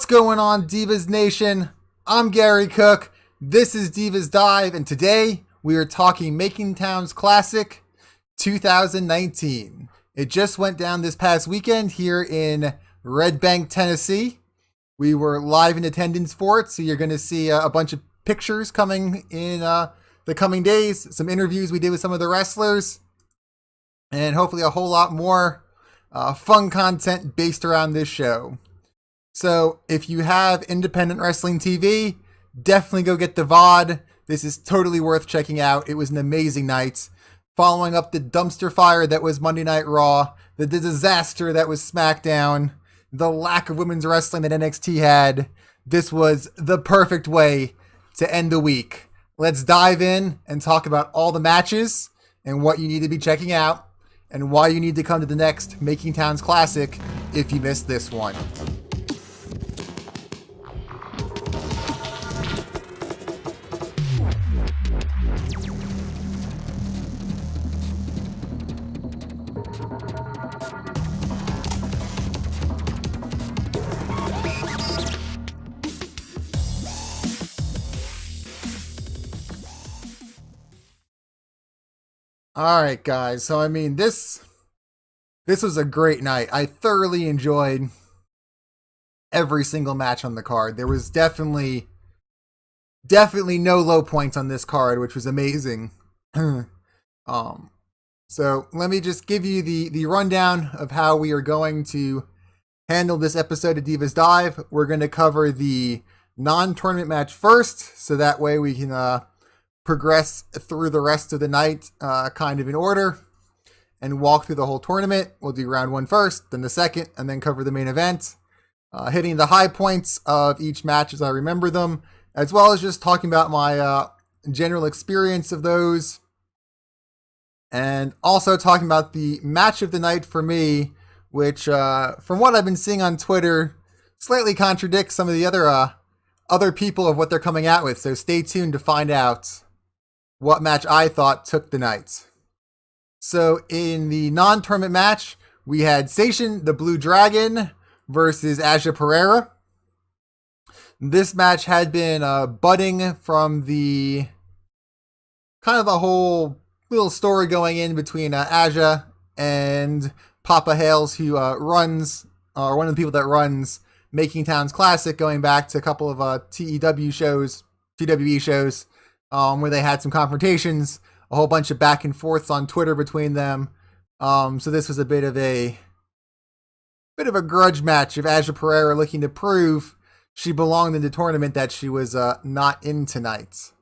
going on, Divas Nation? I'm Gary Cook. This is Divas Dive, and today we are talking Making Town's Classic 2019. It just went down this past weekend here in Red Bank, Tennessee. We were live in attendance for it, so you're going to see a bunch of pictures coming in the coming days, some interviews we did with some of the wrestlers, and hopefully a whole lot more fun content based around this show. So if you have independent wrestling TV, definitely go get the VOD. This is totally worth checking out. It was an amazing night. Following up the dumpster fire that was Monday Night Raw, the disaster that was SmackDown, the lack of women's wrestling that NXT had, this was the perfect way to end the week. Let's dive in and talk about all the matches and what you need to be checking out and why you need to come to the next Making Town's Classic if you missed this one. All right, guys. So, I mean, this was a great night. I thoroughly enjoyed every single match on the card. There was definitely no low points on this card, which was amazing. So let me just give you the rundown of how we are going to handle this episode of Divas Dive. We're going to cover the non-tournament match first, so that way we can progress through the rest of the night kind of in order and walk through the whole tournament. We'll do round one first, then the second, and then cover the main event, hitting the high points of each match as I remember them, as well as just talking about my general experience of those, and also talking about the match of the night for me, which from what I've been seeing on Twitter slightly contradicts some of the other people of what they're coming out with. So stay tuned to find out what match I thought took the night. So in the non-tournament match, we had Station, the Blue Dragon, versus Aja Pereira. This match had been budding from the kind of the whole little story going in between Aja and Papa Hales, who runs, or one of the people that runs Making Town's Classic, going back to a couple of TWE shows, where they had some confrontations, a whole bunch of back and forths on Twitter between them. So this was a bit of a grudge match of Aja Pereira looking to prove she belonged in the tournament that she was not in tonight.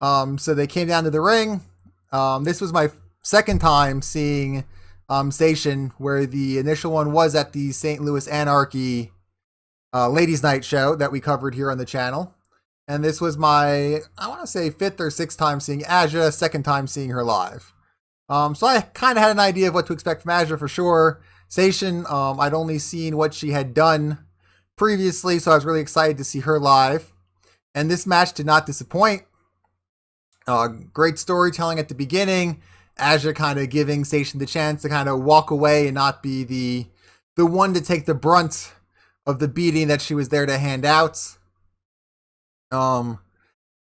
So they came down to the ring. This was my second time seeing Station, where the initial one was at the St. Louis Anarchy Ladies Night show that we covered here on the channel. And this was my, I want to say, fifth or sixth time seeing Aja, second time seeing her live. So I kind of had an idea of what to expect from Aja for sure. Station, I'd only seen what she had done previously, so I was really excited to see her live. And this match did not disappoint. Great storytelling at the beginning. Aja kind of giving Station the chance to kind of walk away and not be the one to take the brunt of the beating that she was there to hand out. The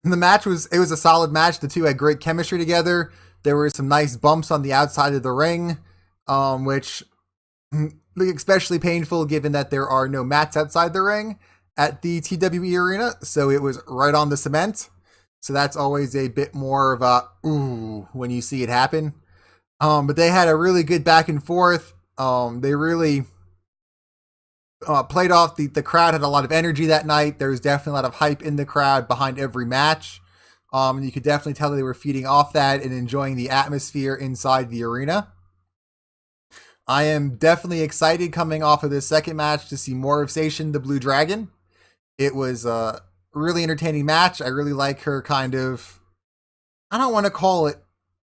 match was a solid match. The two had great chemistry together. There were some nice bumps on the outside of the ring, which especially painful given that there are no mats outside the ring at the TWE arena. So it was right on the cement. So that's always a bit more of a ooh when you see it happen. But they had a really good back and forth. They really played off the crowd, had a lot of energy that night. There was definitely a lot of hype in the crowd behind every match. And you could definitely tell that they were feeding off that and enjoying the atmosphere inside the arena. I am definitely excited coming off of this second match to see more of Station, the Blue Dragon. It was a really entertaining match. I really like her kind of, I don't want to call it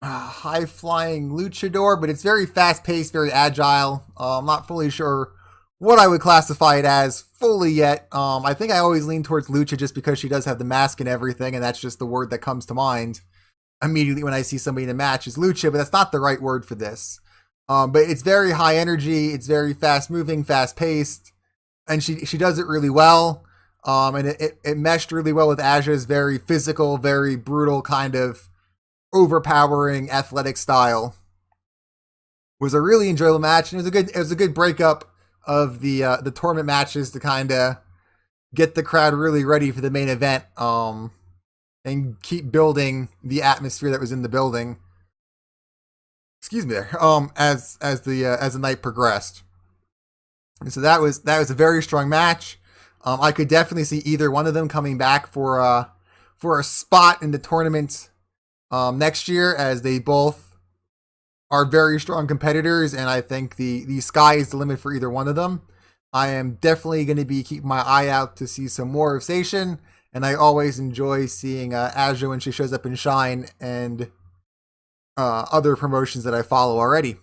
high-flying luchador, but it's very fast-paced, very agile. I'm not fully sure what I would classify it as fully yet. I think I always lean towards lucha just because she does have the mask and everything, and that's just the word that comes to mind immediately when I see somebody in a match is lucha, but that's not the right word for this. But it's very high energy. It's very fast moving, fast paced. and she does it really well. And it meshed really well with Aja's very physical, very brutal kind of overpowering athletic style. It was a really enjoyable match, and it was a good breakup of the tournament matches to kind of get the crowd really ready for the main event. And keep building the atmosphere that was in the building. Excuse me there. As the night progressed, and so that was a very strong match. I could definitely see either one of them coming back for a spot in the tournament next year, as they both are very strong competitors, and I think the sky is the limit for either one of them. I am definitely going to be keeping my eye out to see some more of Station, and I always enjoy seeing Aja when she shows up in Shine and other promotions that I follow already.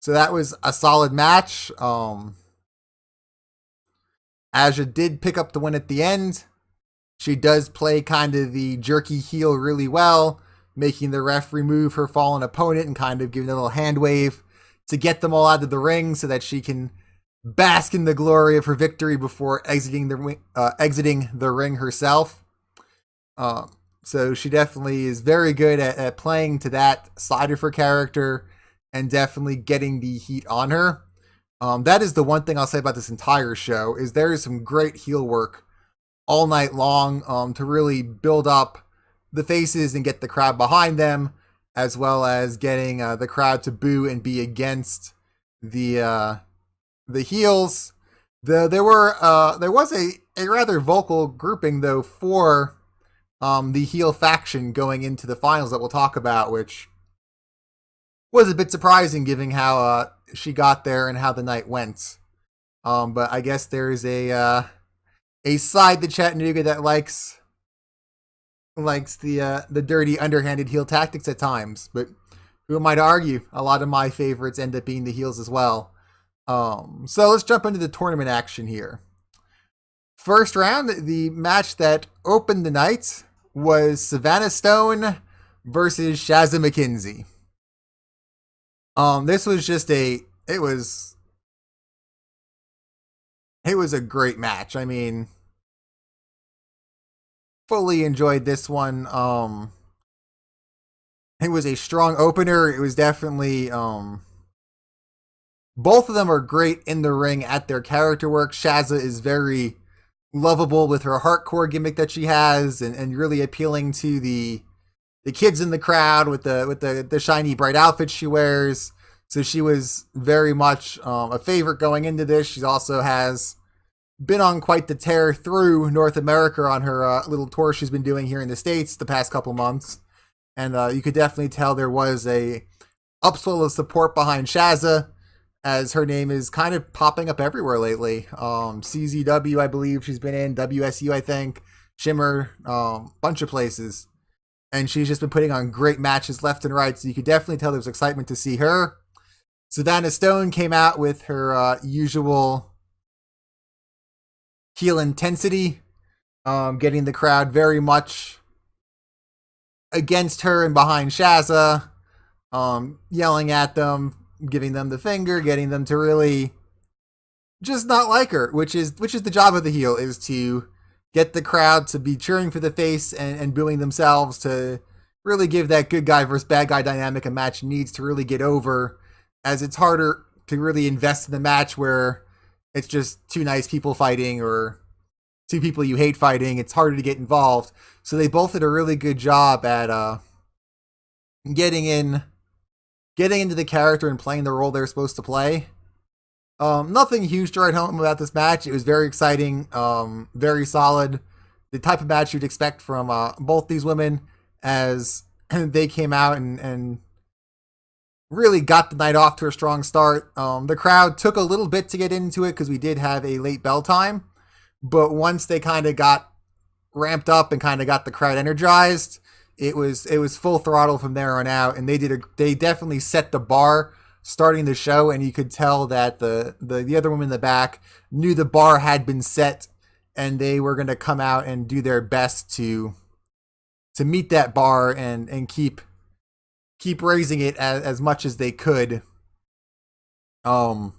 So that was a solid match. Aja did pick up the win at the end. She does play kind of the jerky heel really well, making the ref remove her fallen opponent and kind of giving a little hand wave to get them all out of the ring so that she can bask in the glory of her victory before exiting the ring herself. So she definitely is very good at playing to that side of her character and definitely getting the heat on her. That is the one thing I'll say about this entire show, is there is some great heel work all night long to really build up the faces and get the crowd behind them, as well as getting the crowd to boo and be against the heels. There was a rather vocal grouping though for the heel faction going into the finals that we'll talk about, which was a bit surprising given how she got there and how the night went. But I guess there's a side to Chattanooga that likes the dirty, underhanded heel tactics at times. But who am I to argue? A lot of my favorites end up being the heels as well. So let's jump into the tournament action here. First round, the match that opened the night was Savannah Stone versus Shazza McKenzie. This was just it was a great match. I mean, fully enjoyed this one. It was a strong opener. It was definitely both of them are great in the ring at their character work. Shazza is very lovable with her hardcore gimmick that she has, and really appealing to the kids in the crowd with the shiny bright outfits she wears. So she was very much a favorite going into this. She also has been on quite the tear through North America on her little tour she's been doing here in the States the past couple months. And you could definitely tell there was a upswell of support behind Shazza, as her name is kind of popping up everywhere lately. CZW, I believe she's been in, WSU, I think, Shimmer, bunch of places. And she's just been putting on great matches left and right, so you could definitely tell there was excitement to see her. Savannah Stone came out with her usual heel intensity, getting the crowd very much against her and behind Shazza, yelling at them, giving them the finger, getting them to really just not like her, which is the job of the heel, is to get the crowd to be cheering for the face and booing themselves, to really give that good guy versus bad guy dynamic a match needs to really get over, as it's harder to really invest in the match where it's just two nice people fighting or two people you hate fighting. It's harder to get involved. So they both did a really good job at getting into the character and playing the role they're supposed to play. Nothing huge to write home about this match. It was very exciting, very solid. The type of match you'd expect from both these women, as they came out and really got the night off to a strong start. The crowd took a little bit to get into it because we did have a late bell time. But once they kind of got ramped up and kind of got the crowd energized, it was full throttle from there on out. And they definitely set the bar starting the show, and you could tell that the other women in the back knew the bar had been set, and they were going to come out and do their best to meet that bar and keep raising it as much as they could throughout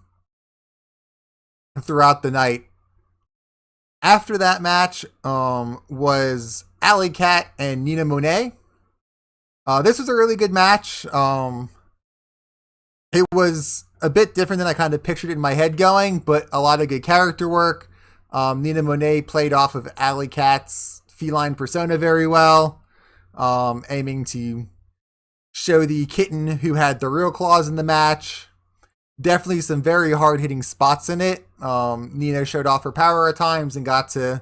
the night. After that match was Alley Cat and Nina Monet. This was a really good match. It was a bit different than I kind of pictured it in my head going, but a lot of good character work. Nina Monet played off of Alley Cat's feline persona very well, aiming to show the kitten who had the real claws in the match. Definitely some very hard-hitting spots in it. Nina showed off her power at times and got to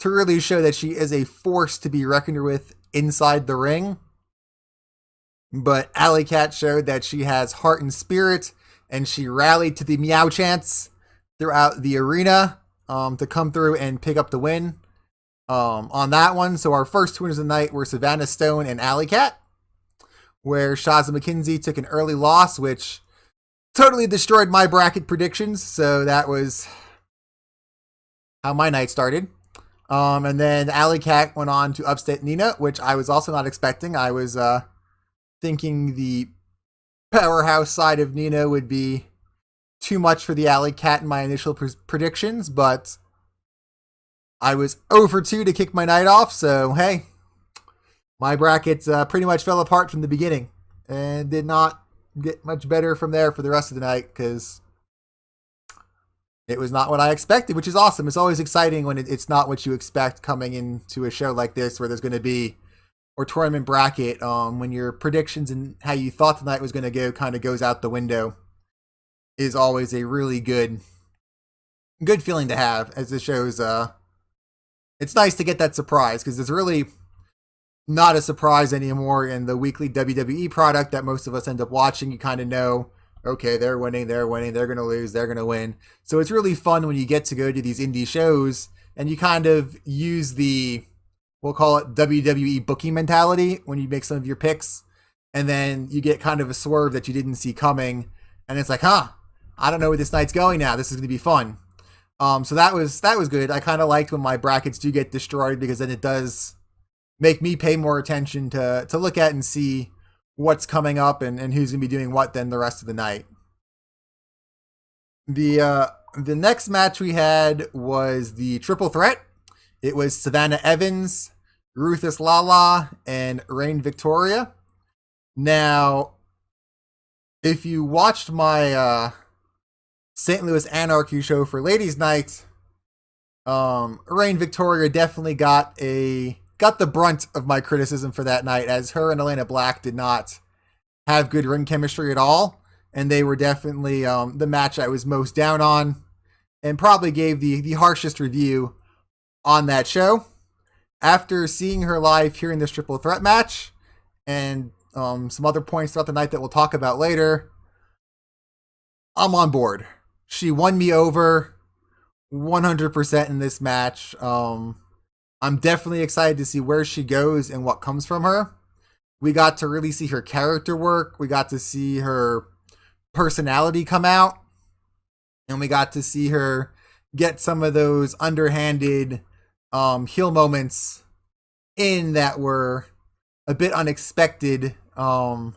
really show that she is a force to be reckoned with inside the ring. But Alley Cat showed that she has heart and spirit, and she rallied to the meow chants throughout the arena to come through and pick up the win on that one. So our first two winners of the night were Savannah Stone and Alley Cat, where Shaza McKenzie took an early loss, which totally destroyed my bracket predictions. So that was how my night started. And then Alley Cat went on to upset Nina, which I was also not expecting. I was thinking the powerhouse side of Nina would be too much for the Alley Cat in my initial predictions, but I was 0 for 2 to kick my night off, so hey, my brackets pretty much fell apart from the beginning and did not get much better from there for the rest of the night because it was not what I expected, which is awesome. It's always exciting when it's not what you expect coming into a show like this where there's going to be, or tournament bracket, when your predictions and how you thought the night was going to go kind of goes out the window, is always a really good feeling to have, as this shows. It's nice to get that surprise because it's really not a surprise anymore in the weekly WWE product that most of us end up watching. You kind of know, okay, they're winning, they're going to lose, they're going to win. So it's really fun when you get to go to these indie shows and you kind of use the, we'll call it WWE booking mentality when you make some of your picks, and then you get kind of a swerve that you didn't see coming, and it's like, I don't know where this night's going now. This is going to be fun. So that was good. I kind of liked when my brackets do get destroyed because then it does make me pay more attention to look at and see what's coming up and who's going to be doing what then the rest of the night. The next match we had was the triple threat. It was Savannah Evans, Ruthless Lala, and Reign Victoria. Now, if you watched my St. Louis Anarchy show for Ladies Night, Reign Victoria definitely got the brunt of my criticism for that night, as her and Elena Black did not have good ring chemistry at all, and they were definitely the match I was most down on, and probably gave the harshest review on that show. After seeing her live here in this triple threat match, and some other points throughout the night that we'll talk about later, I'm on board. She won me over 100% in this match. I'm definitely excited to see where she goes and what comes from her. We got to really see her character work. We got to see her personality come out. And we got to see her get some of those underhanded heel moments in that were a bit unexpected in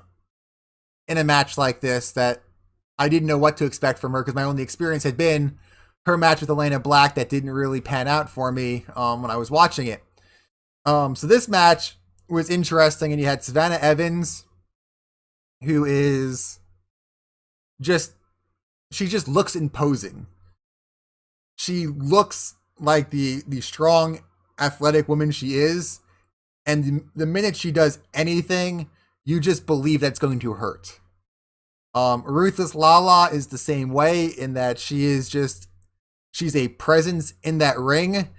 a match like this, that I didn't know what to expect from her because my only experience had been her match with Elena Black that didn't really pan out for me when I was watching it. So this match was interesting, and you had Savannah Evans, who is she just looks imposing. She looks like the strong, athletic woman she is, and the minute she does anything, you just believe that's going to hurt. Ruthless Lala is the same way in that she's a presence in that ring,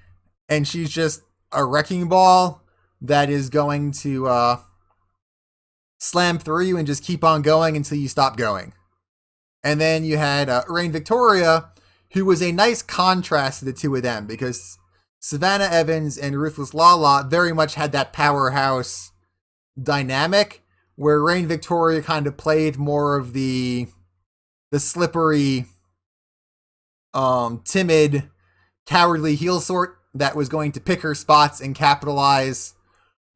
and she's just a wrecking ball that is going to slam through you and just keep on going until you stop going. And then you had Reign Victoria, who was a nice contrast to the two of them, because Savannah Evans and Ruthless Lala very much had that powerhouse dynamic, where Reign Victoria kind of played more of the slippery, timid, cowardly heel sort that was going to pick her spots and capitalize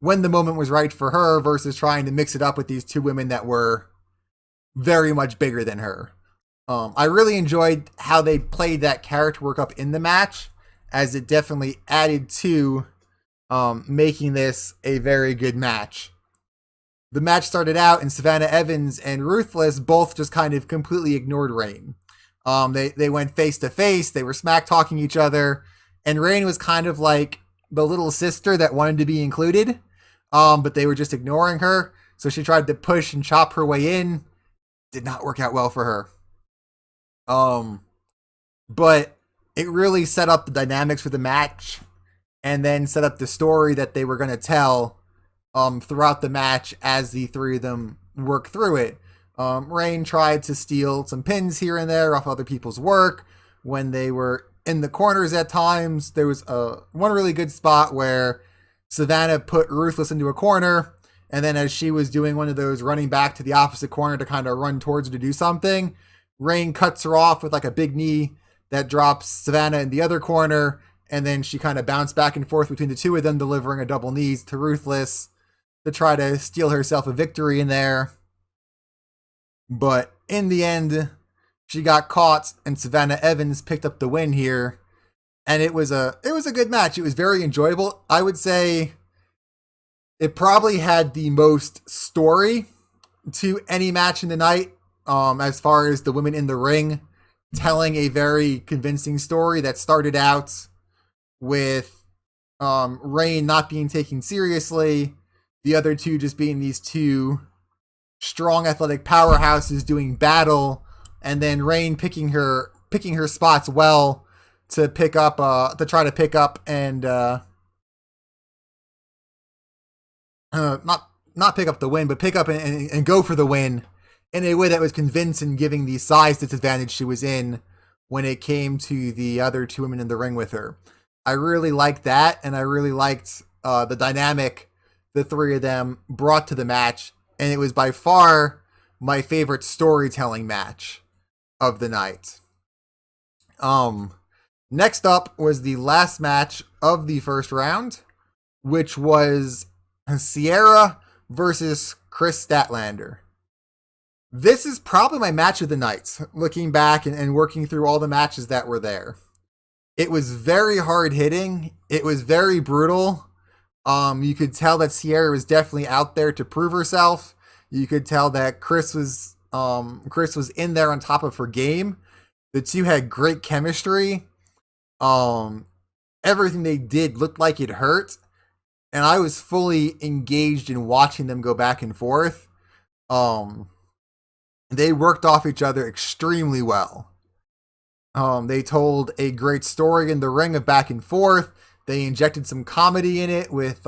when the moment was right for her, versus trying to mix it up with these two women that were very much bigger than her. I really enjoyed how they played that character work up in the match, as it definitely added to making this a very good match. The match started out, and Savannah Evans and Ruthless both just kind of completely ignored Rain. They went face to face. They were smack talking each other, and Rain was kind of like the little sister that wanted to be included, but they were just ignoring her. So she tried to push and chop her way in. Did not work out well for her. But it really set up the dynamics for the match, and then set up the story that they were going to tell throughout the match as the three of them work through it. Rain tried to steal some pins here and there off other people's work when they were in the corners at times. There was one really good spot where Savannah put Ruthless into a corner, and then as she was doing one of those running back to the opposite corner to kind of run towards her to do something, Rain cuts her off with like a big knee that drops Savannah in the other corner, and then she kind of bounced back and forth between the two of them, delivering a double knees to Ruthless to try to steal herself a victory in there. But in the end, she got caught, and Savannah Evans picked up the win here. And it was a good match. It was very enjoyable. I would say it probably had the most story to any match in the night, as far as the women in the ring telling a very convincing story that started out with Rain not being taken seriously, the other two just being these two strong athletic powerhouses doing battle, and then Rain picking her spots well to pick up to try to pick up and not pick up the win, but pick up and go for the win in a way that was convincing, giving the size disadvantage she was in when it came to the other two women in the ring with her. I really liked that, and I really liked the dynamic the three of them brought to the match, and it was by far my favorite storytelling match of the night. Next up was the last match of the first round, which was Sierra versus Chris Statlander. This is probably my match of the night, looking back and working through all the matches that were there. It was very hard hitting. It was very brutal. You could tell that Sierra was definitely out there to prove herself. You could tell that Chris was in there on top of her game. The two had great chemistry. Everything they did looked like it hurt, and I was fully engaged in watching them go back and forth. They worked off each other extremely well. They told a great story in the ring of back and forth. They injected some comedy in it with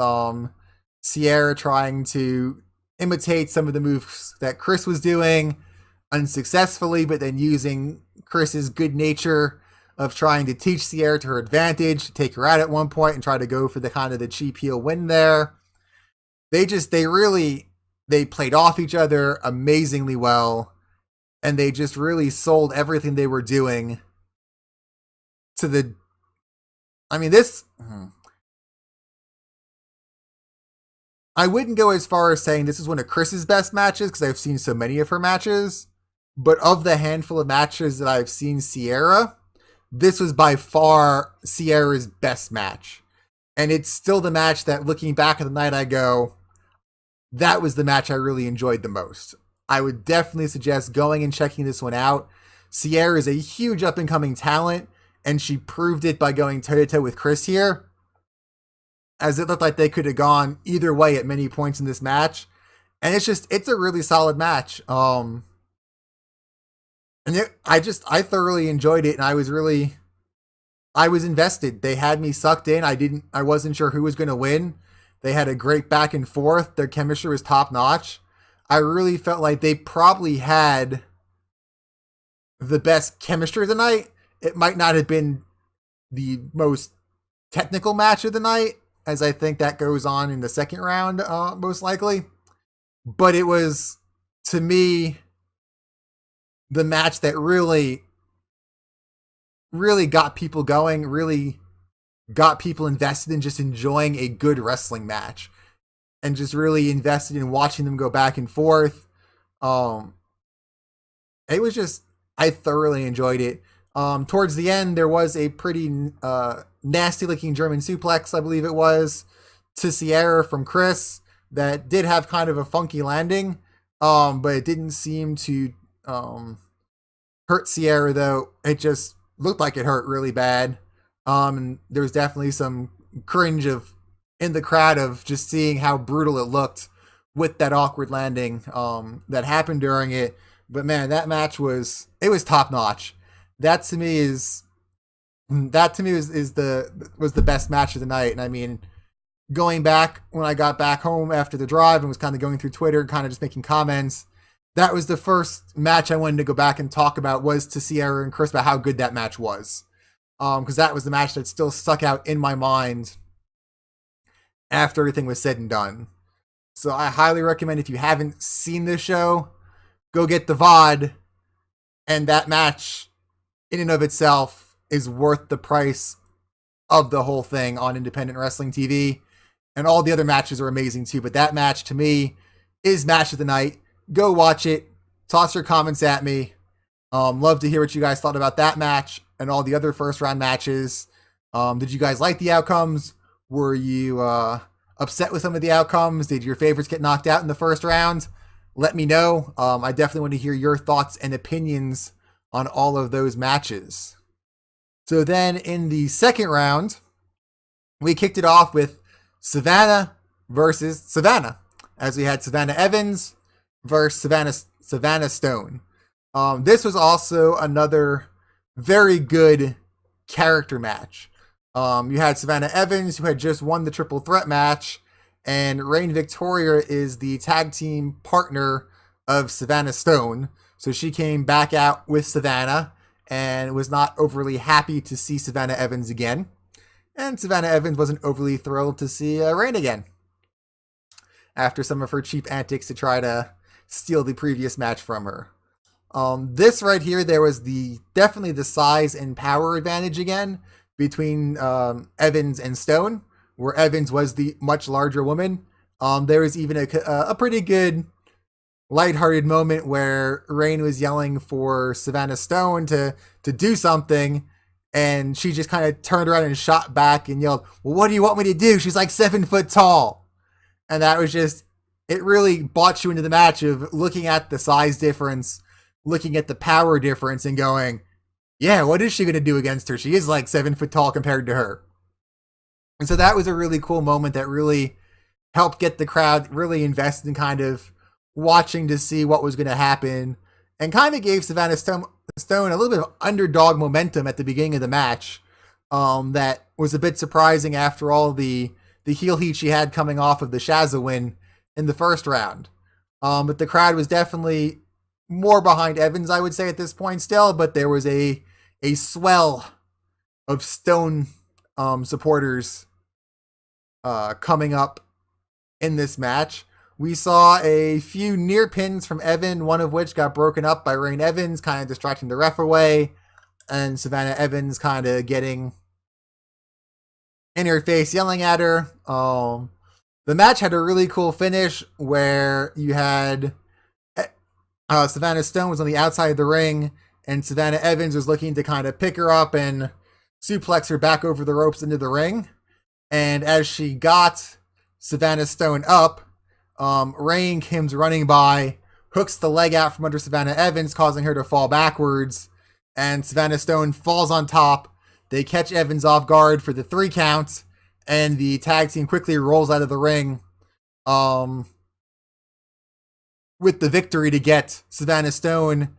Sierra trying to imitate some of the moves that Chris was doing unsuccessfully, but then using Chris's good nature of trying to teach Sierra to her advantage, take her out at one point and try to go for the kind of the cheap heel win there. They played off each other amazingly well, and they just really sold everything they were doing to the... I mean, I wouldn't go as far as saying this is one of Chris's best matches, because I've seen so many of her matches, but of the handful of matches that I've seen Sierra, this was by far Sierra's best match. And it's still the match that, looking back at the night, I go, that was the match I really enjoyed the most. I would definitely suggest going and checking this one out. Sierra is a huge up-and-coming talent, and she proved it by going toe-to-toe with Chris here, as it looked like they could have gone either way at many points in this match. And it's a really solid match. I thoroughly enjoyed it, and I was invested. They had me sucked in. I wasn't sure who was going to win. They had a great back and forth. Their chemistry was top notch. I really felt like they probably had the best chemistry of the night. It might not have been the most technical match of the night, as I think that goes on in the second round, most likely. But it was, to me, the match that really, really got people going, really got people invested in just enjoying a good wrestling match, and just really invested in watching them go back and forth. It was just, I thoroughly enjoyed it. Towards the end, there was a pretty nasty looking German suplex, I believe it was, to Sierra from Chris that did have kind of a funky landing, but it didn't seem to hurt Sierra, though. It just looked like it hurt really bad. And there was definitely some cringe in the crowd of just seeing how brutal it looked with that awkward landing that happened during it. But man, that match was top notch. That to me was the best match of the night. And I mean, going back when I got back home after the drive and was kind of going through Twitter and kind of just making comments, that was the first match I wanted to go back and talk about, was to Sierra and Chris about how good that match was. Because that was the match that still stuck out in my mind after everything was said and done. So I highly recommend, if you haven't seen this show, go get the VOD. And that match in and of itself is worth the price of the whole thing on independent wrestling TV. And all the other matches are amazing too. But that match to me is match of the night. Go watch it. Toss your comments at me. Love to hear what you guys thought about that match and all the other first round matches. Did you guys like the outcomes? Were you upset with some of the outcomes? Did your favorites get knocked out in the first round? Let me know. I definitely want to hear your thoughts and opinions on all of those matches. So then in the second round, we kicked it off with Savannah versus Savannah, as we had Savannah Evans versus Savannah Stone. This was also another very good character match. You had Savannah Evans, who had just won the triple threat match, and Reign Victoria is the tag team partner of Savannah Stone. So she came back out with Savannah and was not overly happy to see Savannah Evans again. And Savannah Evans wasn't overly thrilled to see Reign again, after some of her cheap antics to try to steal the previous match from her. This right here, there was definitely the size and power advantage again between Evans and Stone, where Evans was the much larger woman. There was even a pretty good lighthearted moment where Reign was yelling for Savannah Stone to do something, and she just kind of turned around and shot back and yelled, "Well, what do you want me to do? She's like 7 foot tall." And that was just, it really bought you into the match of looking at the size difference, looking at the power difference, and going, yeah, what is she going to do against her? She is like 7 foot tall compared to her. And so that was a really cool moment that really helped get the crowd really invested in kind of watching to see what was going to happen, and kind of gave Savannah Stone a little bit of underdog momentum at the beginning of the match. That was a bit surprising after all the heel heat she had coming off of the Shazza win in the first round. But the crowd was definitely more behind Evans, I would say, at this point still, but there was a swell of Stone supporters coming up in this match. We saw a few near pins from Evan, one of which got broken up by Reign Evans, kind of distracting the ref away, and Savannah Evans kind of getting in her face, yelling at her. The match had a really cool finish where you had Savannah Stone was on the outside of the ring, and Savannah Evans was looking to kind of pick her up and suplex her back over the ropes into the ring. And as she got Savannah Stone up, Reign comes running by, hooks the leg out from under Savannah Evans, causing her to fall backwards, and Savannah Stone falls on top. They catch Evans off guard for the 3 count, and the tag team quickly rolls out of the ring with the victory to get Savannah Stone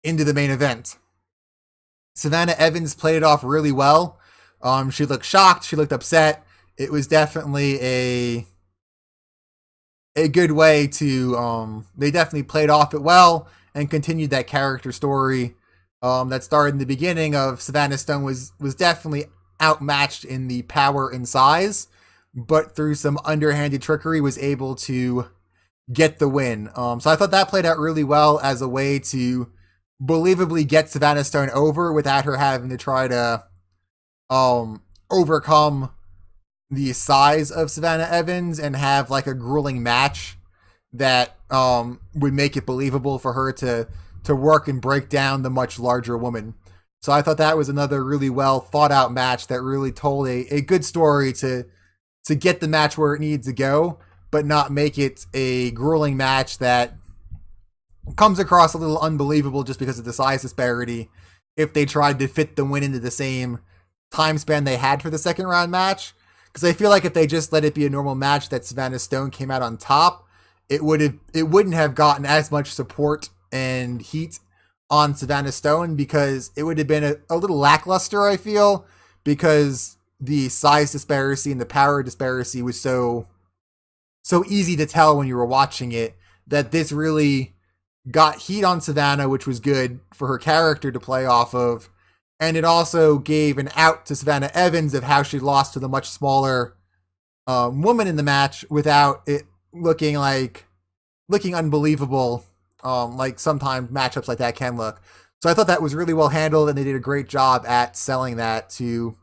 into the main event. Savannah Evans played it off really well. She looked shocked. She looked upset. It was definitely a good way to, they definitely played off it well and continued that character story that started in the beginning of Savannah Stone was definitely outmatched in the power and size, but through some underhanded trickery was able to get the win. So I thought that played out really well as a way to believably get Savannah Stone over without her having to try to overcome the size of Savannah Evans and have like a grueling match that would make it believable for her to work and break down the much larger woman. So I thought that was another really well thought out match that really told a good story to get the match where it needs to go, but not make it a grueling match that comes across a little unbelievable just because of the size disparity if they tried to fit the win into the same time span they had for the second round match. Because I feel like if they just let it be a normal match that Savannah Stone came out on top, it wouldn't have gotten as much support and heat on Savannah Stone because it would have been a little lackluster, I feel, because the size disparity and the power disparity was so easy to tell when you were watching it, that this really got heat on Savannah, which was good for her character to play off of. And it also gave an out to Savannah Evans of how she lost to the much smaller woman in the match without it looking unbelievable, like sometimes matchups like that can look. So I thought that was really well handled, and they did a great job at selling that to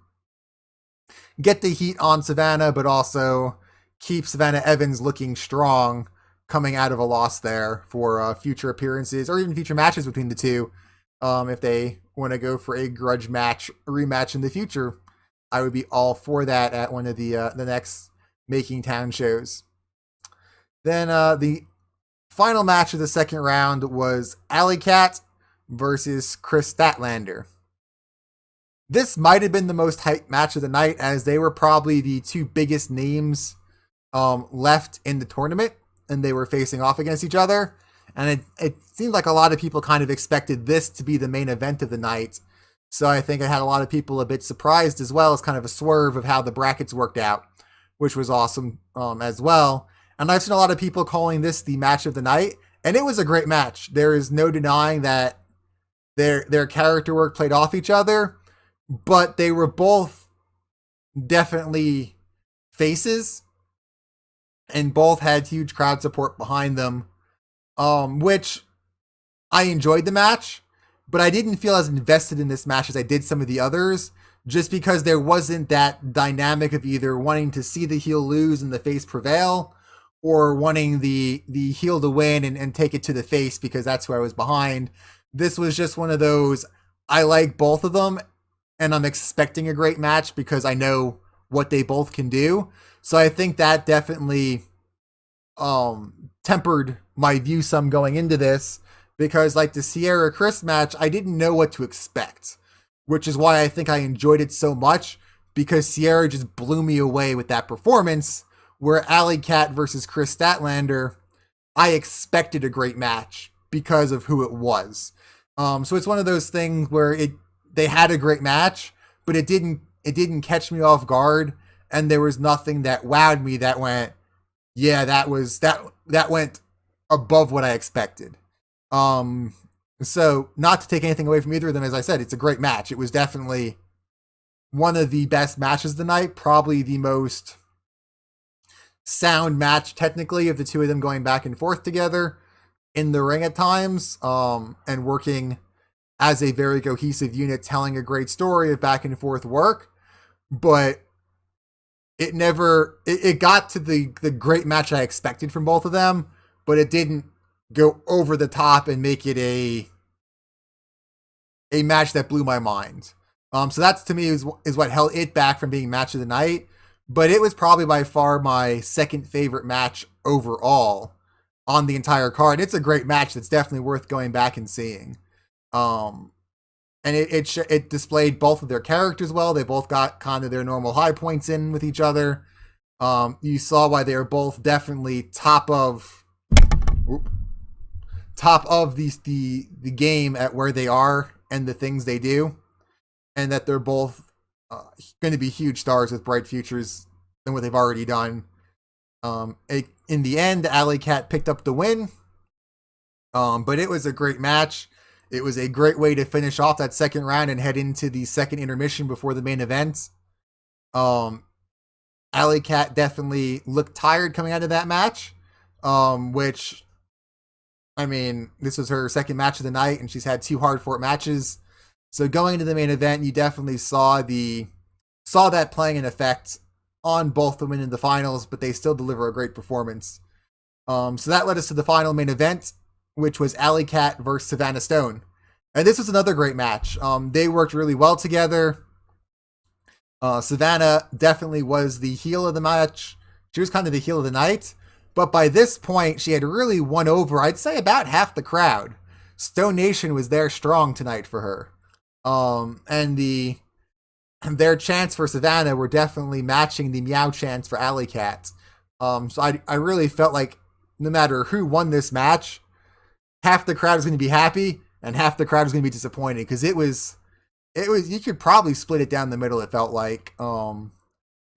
get the heat on Savannah, but also keep Savannah Evans looking strong coming out of a loss there for future appearances or even future matches between the two. If they want to go for a grudge match rematch in the future, I would be all for that at one of the next Making Town shows. Then the final match of the second round was Alley Cat versus Chris Statlander. This might have been the most hyped match of the night, as they were probably the two biggest names left in the tournament, and they were facing off against each other. And it seemed like a lot of people kind of expected this to be the main event of the night. So I think it had a lot of people a bit surprised, as well as kind of a swerve of how the brackets worked out, which was awesome as well. And I've seen a lot of people calling this the match of the night, and it was a great match. There is no denying that their character work played off each other, but they were both definitely faces, and both had huge crowd support behind them, which I enjoyed the match, but I didn't feel as invested in this match as I did some of the others, just because there wasn't that dynamic of either wanting to see the heel lose and the face prevail, or wanting the heel to win and take it to the face because that's who I was behind. This was just one of those, I like both of them, and I'm expecting a great match because I know what they both can do. So I think that definitely tempered my view some going into this, because like the Sierra Chris match, I didn't know what to expect, which is why I think I enjoyed it so much, because Sierra just blew me away with that performance, where Alley Cat versus Chris Statlander, I expected a great match because of who it was. So it's one of those things where they had a great match, but it didn't catch me off guard, and there was nothing that wowed me that went, yeah, that went above what I expected. So not to take anything away from either of them, as I said, it's a great match. It was definitely one of the best matches of the night, probably the most sound match technically of the two of them going back and forth together in the ring at times, and working as a very cohesive unit, telling a great story of back and forth work. But it got to the great match I expected from both of them, but it didn't go over the top and make it a match that blew my mind. So that's, to me, is what held it back from being match of the night. But it was probably by far my second favorite match overall on the entire card. It's a great match that's definitely worth going back and seeing. And it displayed both of their characters well. They both got kind of their normal high points in with each other. You saw why they were both definitely top of the game at where they are and the things they do, and that they're both going to be huge stars with bright futures than what they've already done. In the end, Alley Cat picked up the win, but it was a great match. It was a great way to finish off that second round and head into the second intermission before the main event. Alley Cat definitely looked tired coming out of that match, which, I mean, this was her second match of the night, and she's had 2 hard-fought matches. So going into the main event, you definitely saw that playing an effect on both the women in the finals, but they still deliver a great performance. So that led us to the final main event, which was Alley Cat versus Savannah Stone. And this was another great match. They worked really well together. Savannah definitely was the heel of the match. She was kind of the heel of the night. But by this point, she had really won over, I'd say, about half the crowd. Stone Nation was there strong tonight for her. And their chants for Savannah were definitely matching the meow chants for Alley Cat. So I really felt like no matter who won this match, half the crowd was going to be happy and half the crowd was going to be disappointed, because it was you could probably split it down the middle. It felt like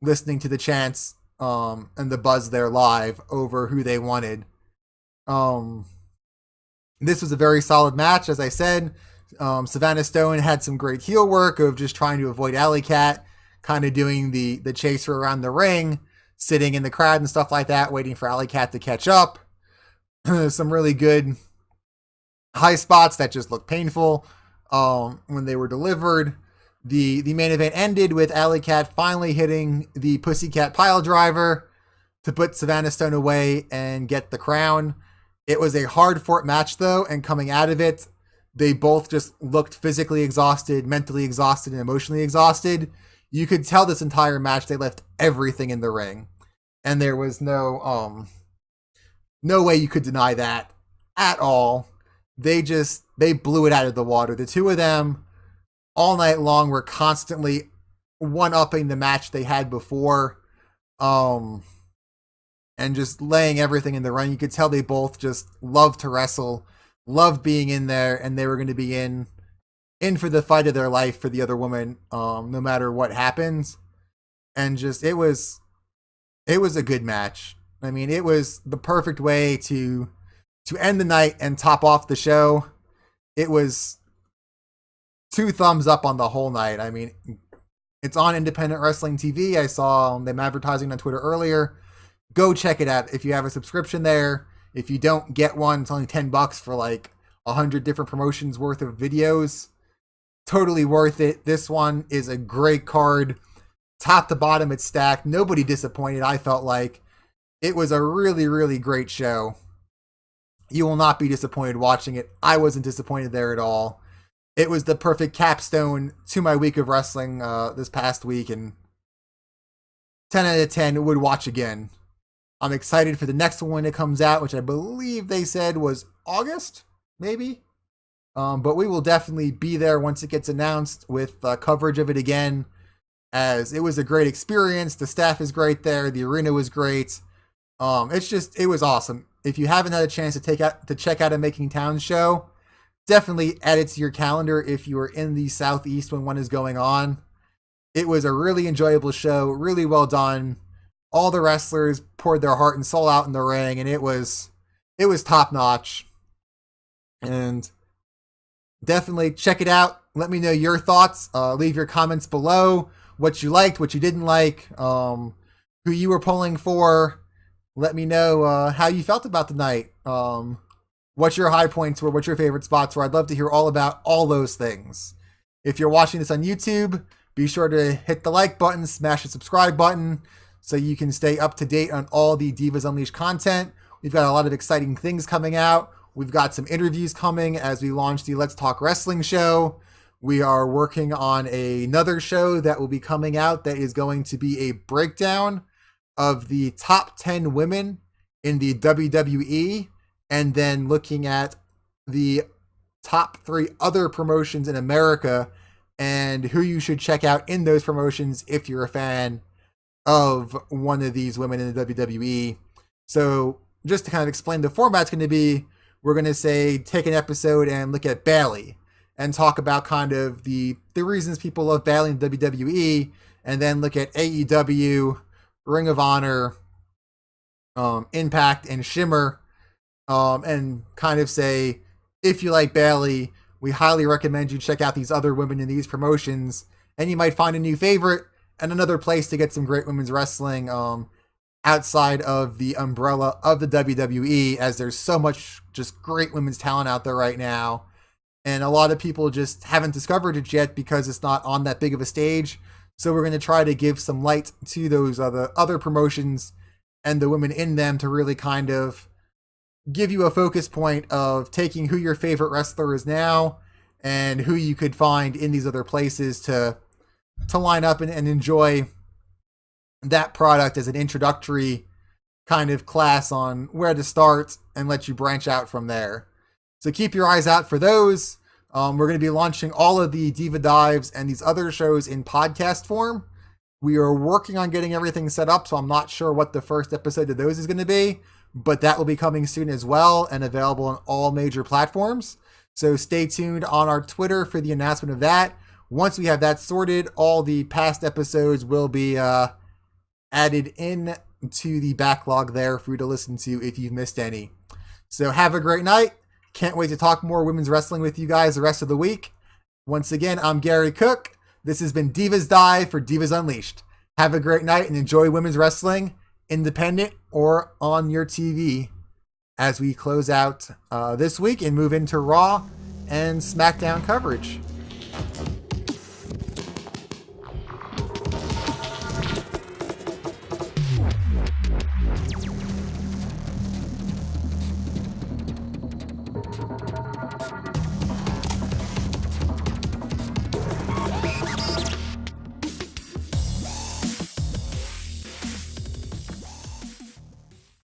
listening to the chants and the buzz there live over who they wanted. This was a very solid match, as I said. Savannah Stone had some great heel work of just trying to avoid Alley Cat, kind of doing the chaser around the ring, sitting in the crowd and stuff like that, waiting for Alley Cat to catch up. Some really good high spots that just looked painful when they were delivered. The main event ended with Alley Cat finally hitting the Pussycat Pile Driver to put Savannah Stone away and get the crown. It was a hard-fought match, though, and coming out of it, they both just looked physically exhausted, mentally exhausted, and emotionally exhausted. You could tell this entire match they left everything in the ring, and there was no way you could deny that at all. They blew it out of the water. The two of them all night long were constantly one-upping the match they had before, and just laying everything in the ring. You could tell they both just loved to wrestle, loved being in there, and they were going to be in for the fight of their life for the other woman, no matter what happens. And just it was a good match. I mean, it was the perfect way to end the night and top off the show. It was 2 thumbs up on the whole night. I mean, it's on Independent Wrestling TV. I saw them advertising on Twitter earlier. Go check it out if you have a subscription there. If you don't get one, it's only $10 for like 100 different promotions worth of videos. Totally worth it. This one is a great card. Top to bottom, it's stacked. Nobody disappointed, I felt like. It was a really, really great show. You will not be disappointed watching it. I wasn't disappointed there at all. It was the perfect capstone to my week of wrestling this past week, and 10 out of 10 would watch again. I'm excited for the next one when it comes out, which I believe they said was August, maybe. But we will definitely be there once it gets announced with coverage of it again, as it was a great experience. The staff is great there. The arena was great. It was awesome. If you haven't had a chance to check out a Making Towns show, definitely add it to your calendar if you are in the Southeast when one is going on. It was a really enjoyable show, really well done. All the wrestlers poured their heart and soul out in the ring, and it was top notch. And definitely check it out. Let me know your thoughts. Leave your comments below. What you liked, what you didn't like, who you were pulling for. Let me know how you felt about the night. What your high points were, what your favorite spots were. I'd love to hear all about all those things. If you're watching this on YouTube, be sure to hit the like button, smash the subscribe button, so you can stay up to date on all the Divas Unleashed content. We've got a lot of exciting things coming out. We've got some interviews coming as we launch the Let's Talk Wrestling show. We are working on another show that will be coming out that is going to be a breakdown of the top 10 women in the WWE, and then looking at the top 3 other promotions in America and who you should check out in those promotions if you're a fan of one of these women in the WWE. So just to kind of explain the format's going to be, we're going to say take an episode and look at Bayley and talk about kind of the reasons people love Bayley in WWE, and then look at AEW, Ring of Honor, Impact, and Shimmer, and kind of say, if you like Bayley, we highly recommend you check out these other women in these promotions, and you might find a new favorite and another place to get some great women's wrestling outside of the umbrella of the WWE, as there's so much just great women's talent out there right now. And a lot of people just haven't discovered it yet because it's not on that big of a stage. So we're going to try to give some light to those other promotions and the women in them to really kind of give you a focus point of taking who your favorite wrestler is now and who you could find in these other places to line up and enjoy that product as an introductory kind of class on where to start and let you branch out from there. So keep your eyes out for those. We're going to be launching all of the Diva Dives and these other shows in podcast form. We are working on getting everything set up, so I'm not sure what the first episode of those is going to be, but that will be coming soon as well and available on all major platforms. So stay tuned on our Twitter for the announcement of that. Once we have that sorted, all the past episodes will be added in to the backlog there for you to listen to if you've missed any. So have a great night. Can't wait to talk more women's wrestling with you guys the rest of the week. Once again, I'm Gary Cook. This has been Divas Dive for Divas Unleashed. Have a great night and enjoy women's wrestling, independent or on your TV, as we close out this week and move into Raw and SmackDown coverage.